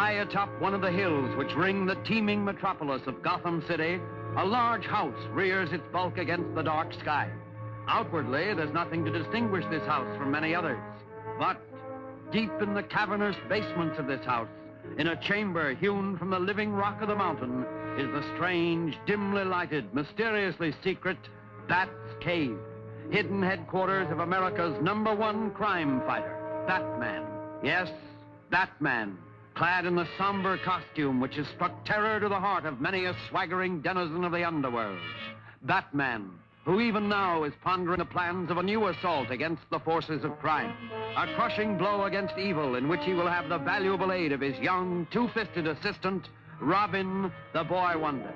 High atop one of the hills which ring the teeming metropolis of Gotham City, a large house rears its bulk against the dark sky. Outwardly, there's nothing to distinguish this house from many others. But deep in the cavernous basements of this house, in a chamber hewn from the living rock of the mountain, is the strange, dimly lighted, mysteriously secret Bat's Cave, hidden headquarters of America's #1 crime fighter, Batman. Yes, Batman, clad in the somber costume which has struck terror to the heart of many a swaggering denizen of the underworld. Batman, who even now is pondering the plans of a new assault against the forces of crime. A crushing blow against evil in which he will have the valuable aid of his young, two-fisted assistant, Robin, the Boy Wonder.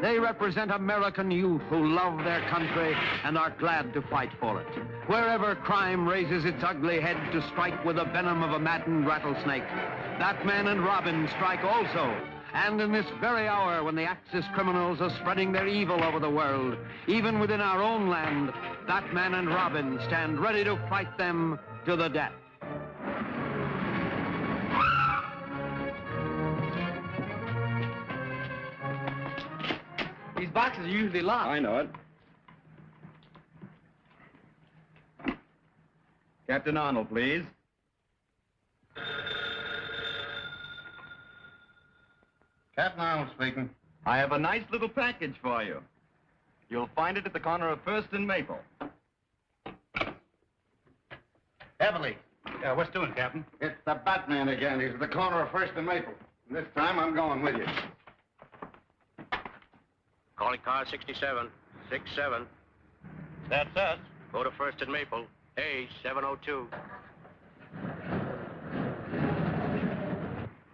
They represent American youth who love their country and are glad to fight for it. Wherever crime raises its ugly head to strike with the venom of a maddened rattlesnake, Batman and Robin strike also. And in this very hour when the Axis criminals are spreading their evil over the world, even within our own land, Batman and Robin stand ready to fight them to the death. These boxes are usually locked. I know it. Captain Arnold, please. Captain Arnold speaking. I have a nice little package for you. You'll find it at the corner of First and Maple. Heavily. Yeah, what's doing, Captain? It's the Batman again. He's at the corner of First and Maple. And this time, I'm going with you. Calling car 67. 67. That's us. Go to First and Maple. A702.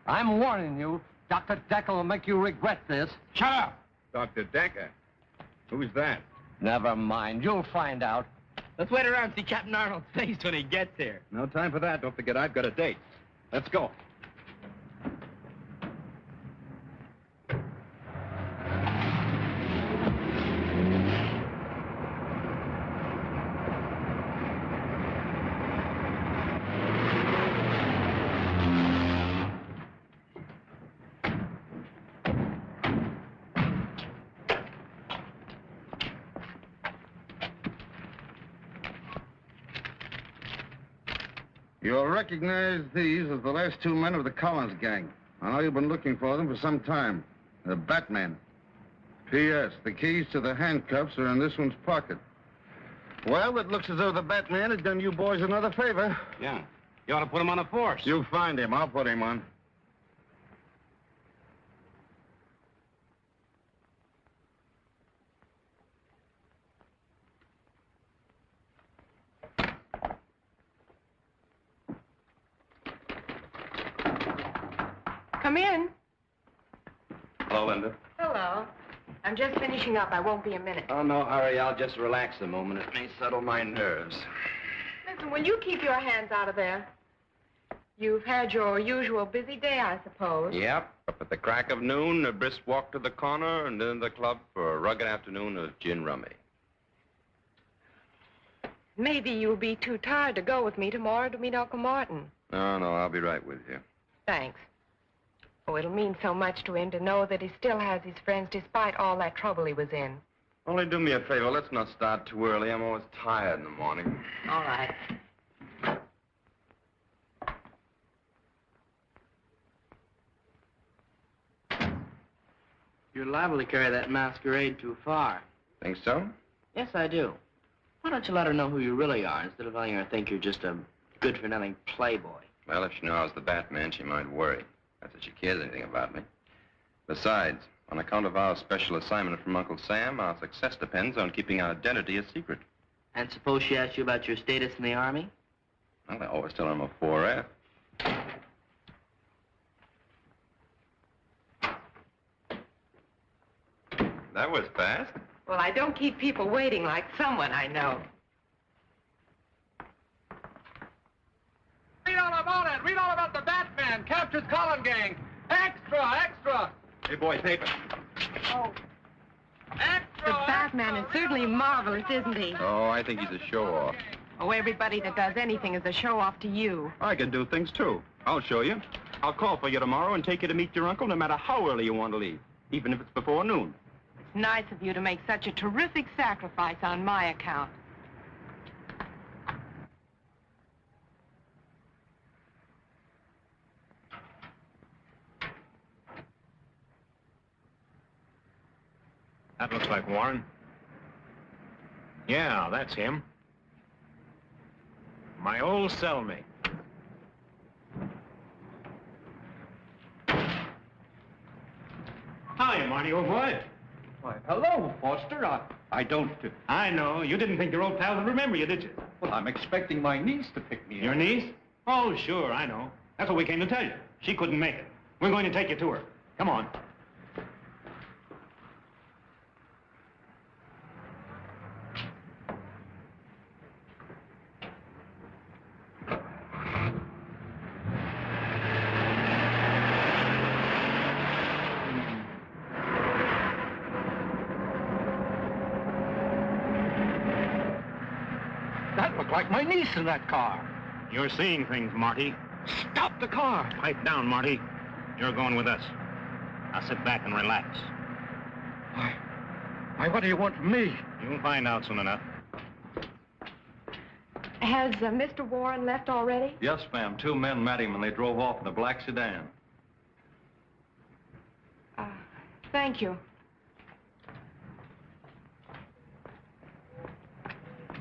I'm warning you. Dr. Decker will make you regret this. Shut up! Dr. Decker? Who's that? Never mind. You'll find out. Let's wait around and see Captain Arnold's face when he gets here. No time for that. Don't forget I've got a date. Let's go. You'll recognize these as the last two men of the Collins gang. I know you've been looking for them for some time. They're Batman. P.S. The keys to the handcuffs are in this one's pocket. Well, it looks as though the Batman has done you boys another favor. Yeah. You ought to put him on a force. You find him. I'll put him on. Come in. Hello, Linda. Hello. I'm just finishing up. I won't be a minute. Oh, no hurry. I'll just relax a moment. It may settle my nerves. Listen, will you keep your hands out of there? You've had your usual busy day, I suppose. Yep. Up at the crack of noon, a brisk walk to the corner, and then the club for a rugged afternoon of gin rummy. Maybe you'll be too tired to go with me tomorrow to meet Uncle Martin. No, I'll be right with you. Thanks. Oh, it'll mean so much to him to know that he still has his friends despite all that trouble he was in. Only do me a favor. Let's not start too early. I'm always tired in the morning. All right. You're liable to carry that masquerade too far. Think so? Yes, I do. Why don't you let her know who you really are instead of letting her think you're just a good-for-nothing playboy? Well, if she knew I was the Batman, she might worry. Not that she cares anything about me. Besides, on account of our special assignment from Uncle Sam, our success depends on keeping our identity a secret. And suppose she asks you about your status in the Army? Well, I always tell her I'm a 4F. That was fast. Well, I don't keep people waiting like someone I know. Read all about it. Read all about the Batman. Captures Collin gang. Extra, extra. Hey, boys, paper. Oh. Extra. The Batman is certainly marvelous, isn't he? Oh, I think he's a show-off. Oh, everybody that does anything is a show-off to you. I can do things, too. I'll show you. I'll call for you tomorrow and take you to meet your uncle no matter how early you want to leave, even if it's before noon. It's nice of you to make such a terrific sacrifice on my account. That looks like Warren. Yeah, that's him. My old cellmate. Hi, Marty, old boy. Why, hello, Foster. I don't... I know. You didn't think your old pal would remember you, did you? Well, I'm expecting my niece to pick me up. Your niece? Oh, sure, I know. That's what we came to tell you. She couldn't make it. We're going to take you to her. Come on. That looked like my niece in that car. You're seeing things, Marty. Stop the car. Pipe down, Marty. You're going with us. Now sit back and relax. Why, what do you want from me? You'll find out soon enough. Has Mr. Warren left already? Yes, ma'am. 2 men met him and they drove off in a black sedan. Thank you.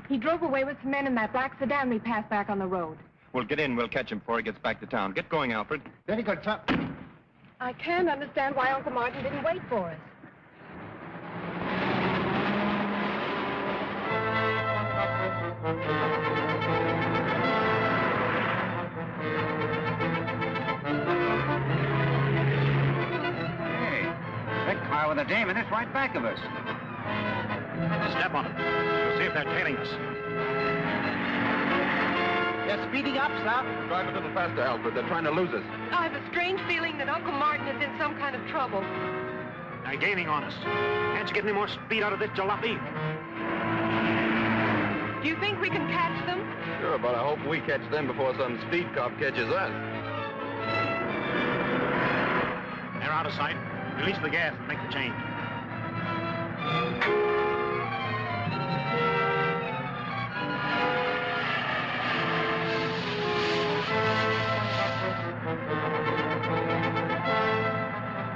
He drove away with some men in that black sedan we passed back on the road. We'll get in. We'll catch him before he gets back to town. Get going, Alfred. Very good, sir. I can't understand why Uncle Martin didn't wait for us. Hey, that car with a dame in it's right back of us. Step on it. We'll see if they're tailing us. They're speeding up, sir. Drive a little faster, Alfred. They're trying to lose us. I have a strange feeling that Uncle Martin is in some kind of trouble. They're gaining on us. Can't you get any more speed out of this jalopy? Do you think we can catch them? Sure, but I hope we catch them before some speed cop catches us. They're out of sight. Release the gas and make the change.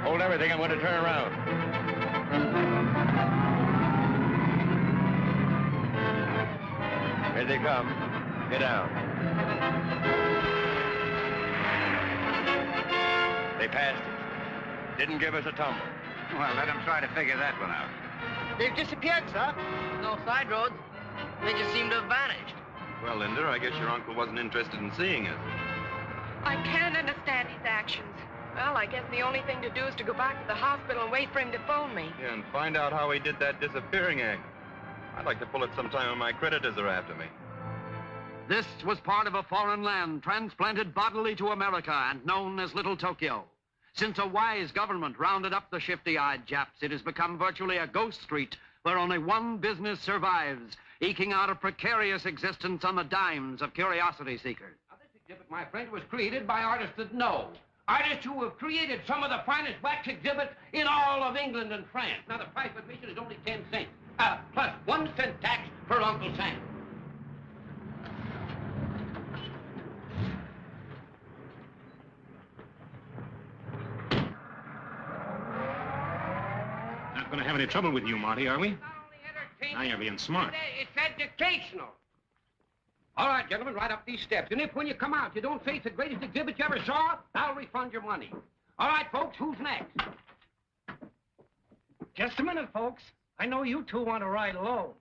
Hold everything. I'm going to turn around. Here they come. Get down. They passed us. Didn't give us a tumble. Well, let them try to figure that one out. They've disappeared, sir. No side roads. They just seem to have vanished. Well, Linda, I guess your uncle wasn't interested in seeing us. I can't understand his actions. Well, I guess the only thing to do is to go back to the hospital and wait for him to phone me. Yeah, and find out how he did that disappearing act. I'd like to pull it sometime when my creditors are after me. This was part of a foreign land transplanted bodily to America and known as Little Tokyo. Since a wise government rounded up the shifty-eyed Japs, it has become virtually a ghost street where only one business survives, eking out a precarious existence on the dimes of curiosity seekers. Now, this exhibit, my friend, was created by artists that know. Artists who have created some of the finest wax exhibits in all of England and France. Now, the price of admission is only 10 cents, plus 1 cent tax for Uncle Sam. Not going to have any trouble with you, Marty, are we? Not only entertaining, Now you're being smart. It's educational. All right, gentlemen, right up these steps. And if when you come out you don't say it's the greatest exhibit you ever saw, I'll refund your money. All right, folks, who's next? Just a minute, folks. I know you two want to ride alone.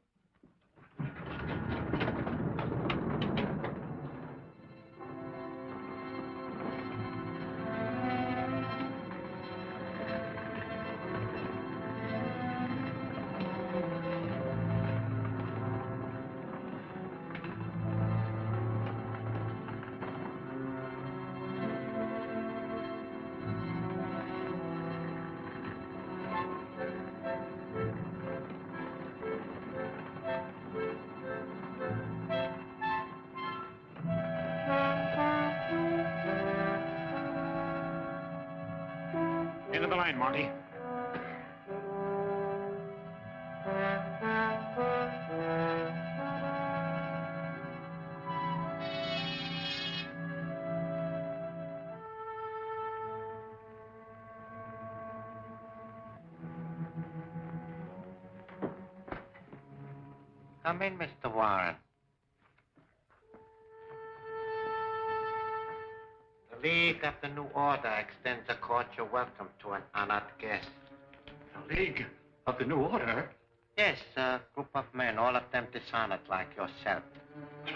of the line, Marty. Come in, Mr. Warren. The League of the New Order extends a cordial welcome to an honored guest. The League of the New Order? Yes, a group of men, all of them dishonored like yourself.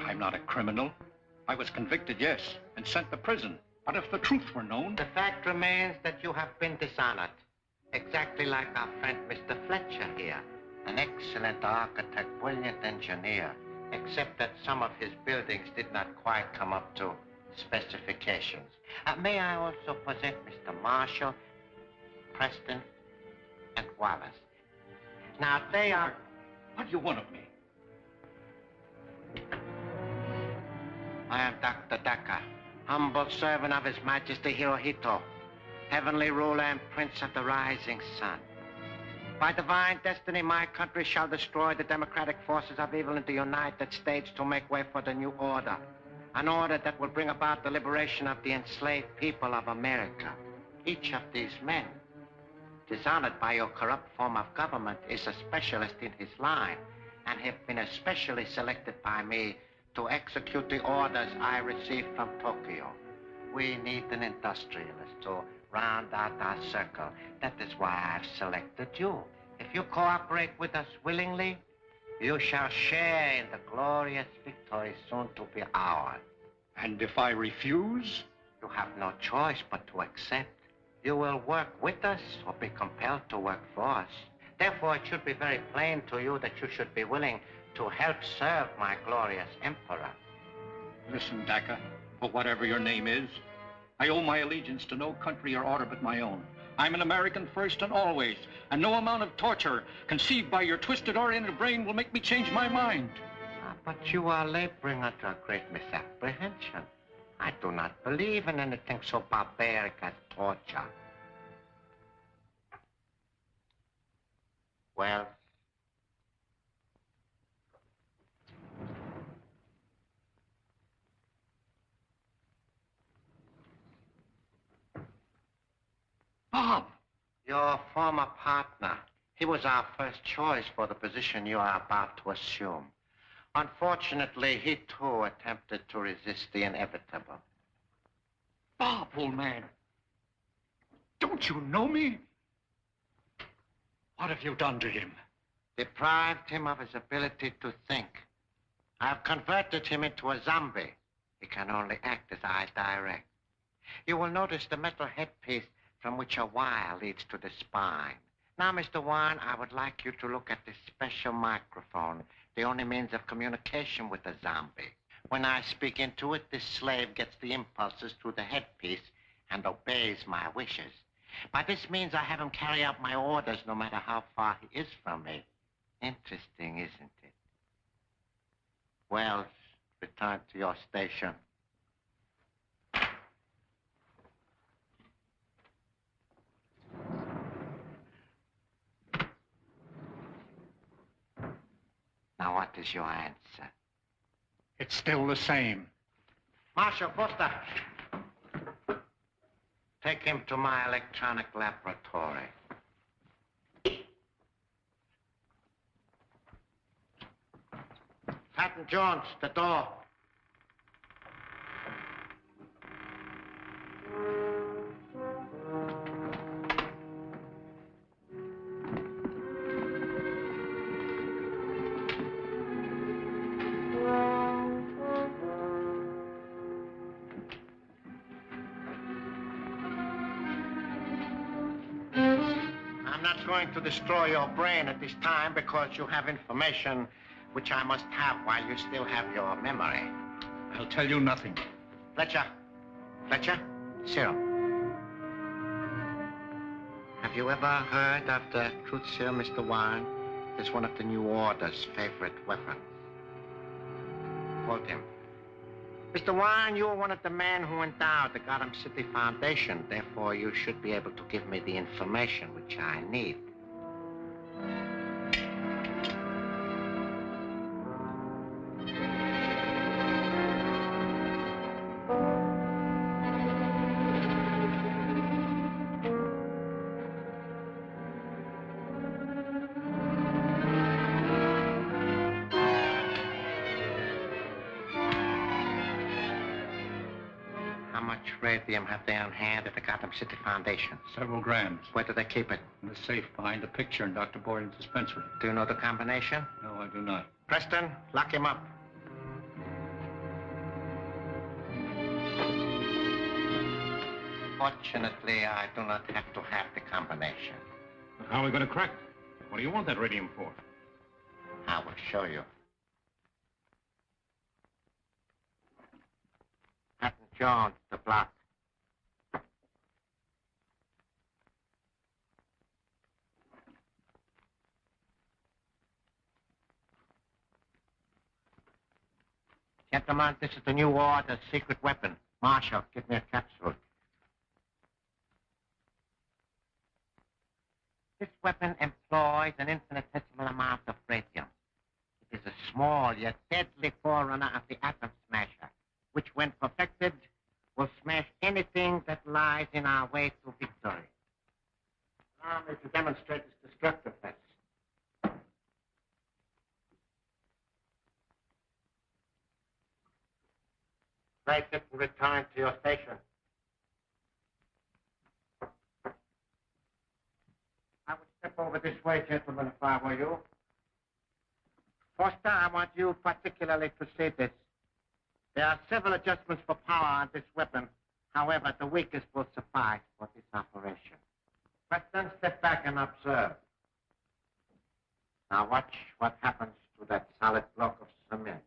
I'm not a criminal. I was convicted, yes, and sent to prison. But if the truth were known... The fact remains that you have been dishonored. Exactly like our friend Mr. Fletcher here. An excellent architect, brilliant engineer, except that some of his buildings did not quite come up to specifications. May I also present Mr. Marshall, Preston, and Wallace. Now, they are... What do you want of me? I am Dr. Daka, humble servant of His Majesty Hirohito, heavenly ruler and prince of the rising sun. By divine destiny, my country shall destroy the democratic forces of evil in the United States to make way for the new order. An order that will bring about the liberation of the enslaved people of America. Each of these men, dishonored by your corrupt form of government, is a specialist in his line and have been especially selected by me to execute the orders I received from Tokyo. We need an industrialist to round out our circle. That is why I've selected you. If you cooperate with us willingly, you shall share in the glorious victory soon to be ours. And if I refuse? You have no choice but to accept. You will work with us or be compelled to work for us. Therefore, it should be very plain to you that you should be willing to help serve my glorious emperor. Listen, Daka, for whatever your name is, I owe my allegiance to no country or order but my own. I'm an American first and always, and no amount of torture conceived by your twisted oriented brain will make me change my mind. But you are laboring under a great misapprehension. I do not believe in anything so barbaric as torture. Well, Bob! Your former partner. He was our first choice for the position you are about to assume. Unfortunately, he too attempted to resist the inevitable. Bob, old man. Don't you know me? What have you done to him? Deprived him of his ability to think. I have converted him into a zombie. He can only act as I direct. You will notice the metal headpiece from which a wire leads to the spine. Now, Mr. Warren, I would like you to look at this special microphone, the only means of communication with a zombie. When I speak into it, this slave gets the impulses through the headpiece and obeys my wishes. By this means, I have him carry out my orders no matter how far he is from me. Interesting, isn't it? Wells, return to your station. Now, what is your answer? It's still the same. Marshal Foster, take him to my electronic laboratory. Patton Jones, the door. I'm not going to destroy your brain at this time because you have information which I must have while you still have your memory. I'll tell you nothing. Fletcher. Fletcher, serum. Have you ever heard of the truth serum, Mr. Warren? It's one of the New Order's favorite weapons. Hold him. Mr. Warren, you are one of the men who endowed the Gotham City Foundation. Therefore, you should be able to give me the information which I need. How much radium have they on hand at the Gotham City Foundation? Several grams. Where do they keep it? In the safe behind the picture in Dr. Borden's dispensary. Do you know the combination? No, I do not. Preston, lock him up. Fortunately, I do not have to have the combination. How are we going to crack it? What do you want that radium for? I will show you. Captain Jones, the block. Gentlemen, this is the new order, secret weapon. Marshal, give me a capsule. This weapon employs an infinitesimal amount of radium. It is a small yet deadly forerunner of the atom smasher, which, when perfected, will smash anything that lies in our way to victory. Allow me to demonstrate its destructiveness. Place it and return to your station. I would step over this way, gentlemen, if I were you. Foster, I want you particularly to see this. There are several adjustments for power on this weapon. However, the weakest will suffice for this operation. Preston, step back and observe. Now watch what happens to that solid block of cement.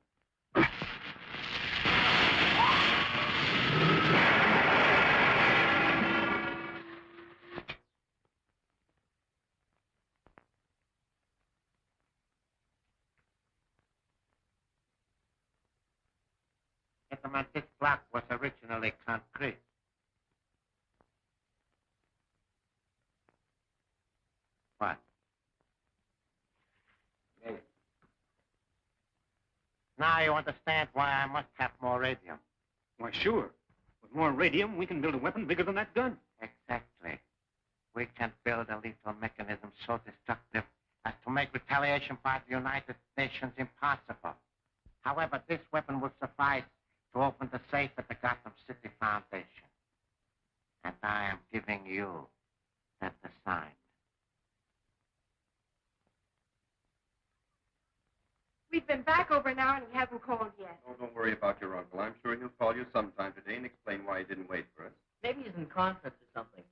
Gentlemen, this block was originally concrete. What? Yes. Now you understand why I must have more radium. Why, sure. With more radium, we can build a weapon bigger than that gun. Exactly. We can build a lethal mechanism so destructive as to make retaliation by the United Nations impossible. However, this weapon will suffice to open the safe at the Gotham City Foundation. And I am giving you that assignment. We've been back over an hour and he hasn't called yet. Oh, don't worry about your uncle. I'm sure he'll call you sometime today and explain why he didn't wait for us. Maybe he's in conference or something.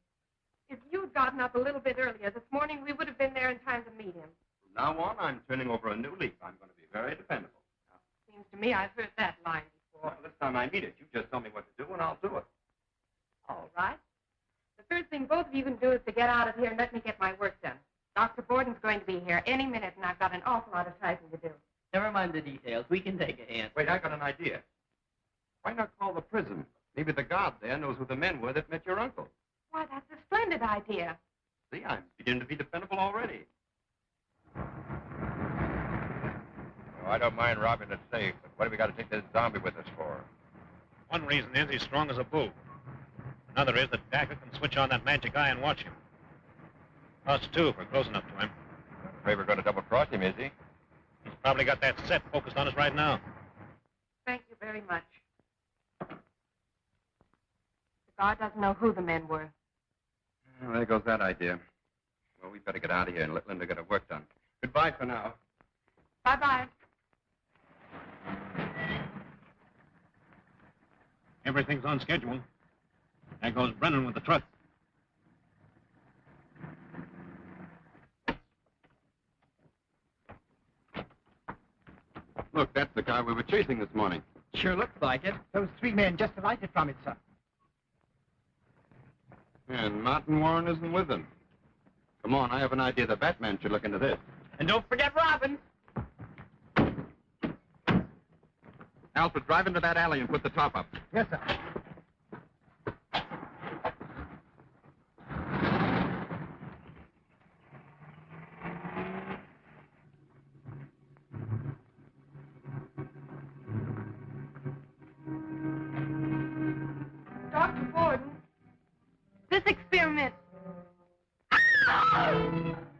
If you'd gotten up a little bit earlier this morning, we would have been there in time to meet him. From now on, I'm turning over a new leaf. I'm going to be very dependable. Seems to me I've heard that line before. Well, this time I mean it. You just tell me what to do and I'll do it. All right. The first thing both of you can do is to get out of here and let me get my work done. Dr. Borden's going to be here any minute, and I've got an awful lot of typing to do. Never mind the details. We can take a hand. Wait, I got an idea. Why not call the prison? Maybe the guard there knows who the men were that met your uncle. Why, that's a splendid idea. See, I'm beginning to be dependable already. Oh, I don't mind robbing the safe, but what have we got to take this zombie with us for? One reason is he's strong as a bull. Another is that Dacker can switch on that magic eye and watch him. Us, too, if we're close enough to him. I'm afraid we're going to double-cross him, is he? He's probably got that set focused on us right now. Thank you very much. The guard doesn't know who the men were. Well, there goes that idea. Well, we better get out of here and let Linda get her work done. Goodbye for now. Bye-bye. Everything's on schedule. There goes Brennan with the truck. Look, that's the car we were chasing this morning. Sure looks like it. Those three men just alighted from it, sir. And Martin Warren isn't with them. Come on, I have an idea the Batman should look into this. And don't forget Robbins. Alfred, drive into that alley and put the top up. Yes, sir. Dr. Borden, this experiment.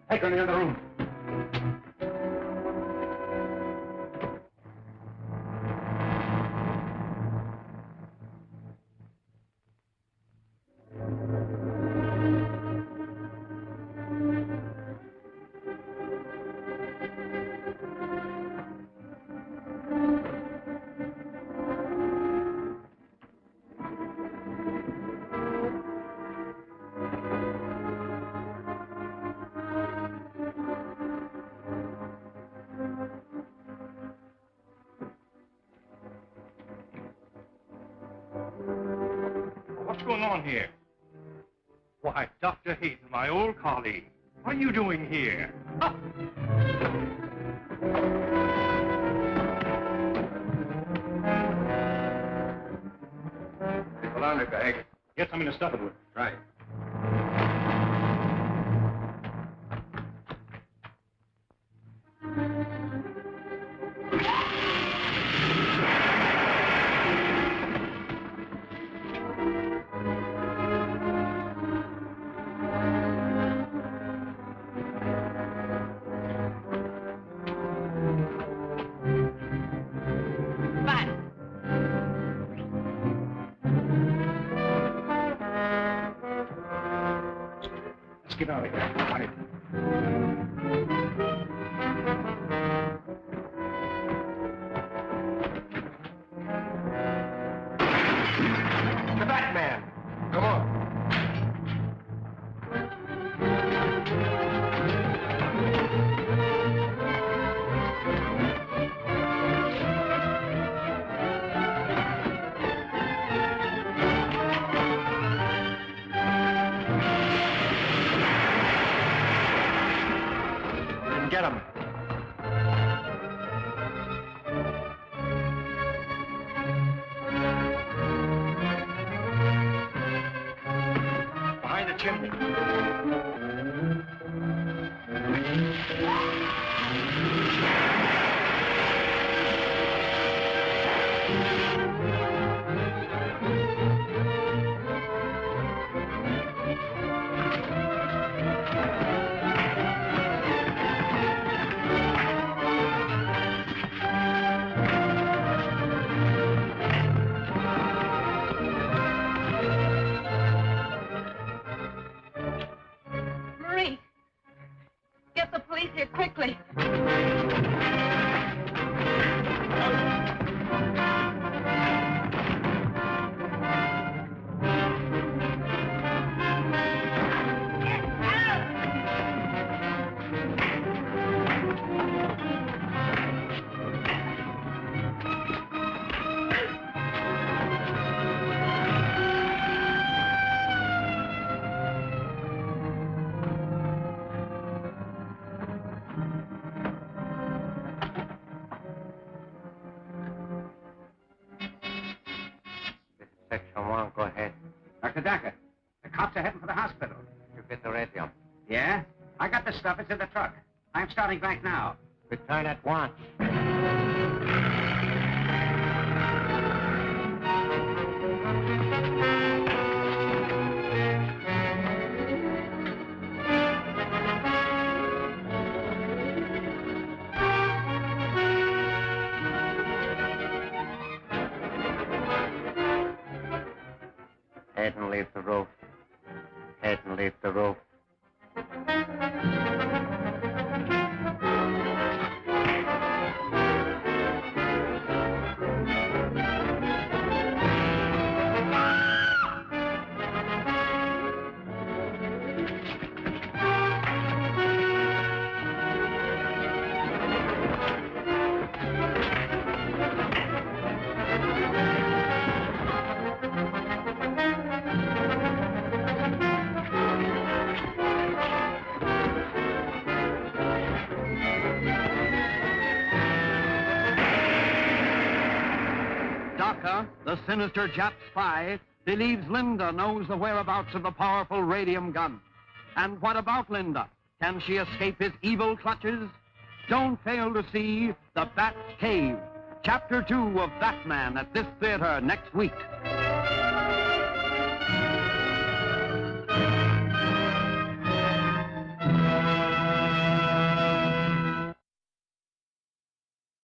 Take her in the other room. What's going on here? Why, Dr. Hayden, my old colleague. What are you doing here? Ah! The laundry bag. Get something to stuff it with. Right. Let's get out of here. Right. The Batman. Come on. Get him. Behind the chimney. Marie, get the police here quickly. Section 1, go ahead. Dr. Dacker, the cops are heading for the hospital. You get the radio. Yeah? I got the stuff. It's in the truck. I'm starting back now. Return at once. Head and leave the roof. Head and leave the roof. Dakota, the sinister Jap spy, believes Linda knows the whereabouts of the powerful radium gun. And what about Linda? Can she escape his evil clutches? Don't fail to see The Bat's Cave, Chapter 2 of Batman at this theater next week.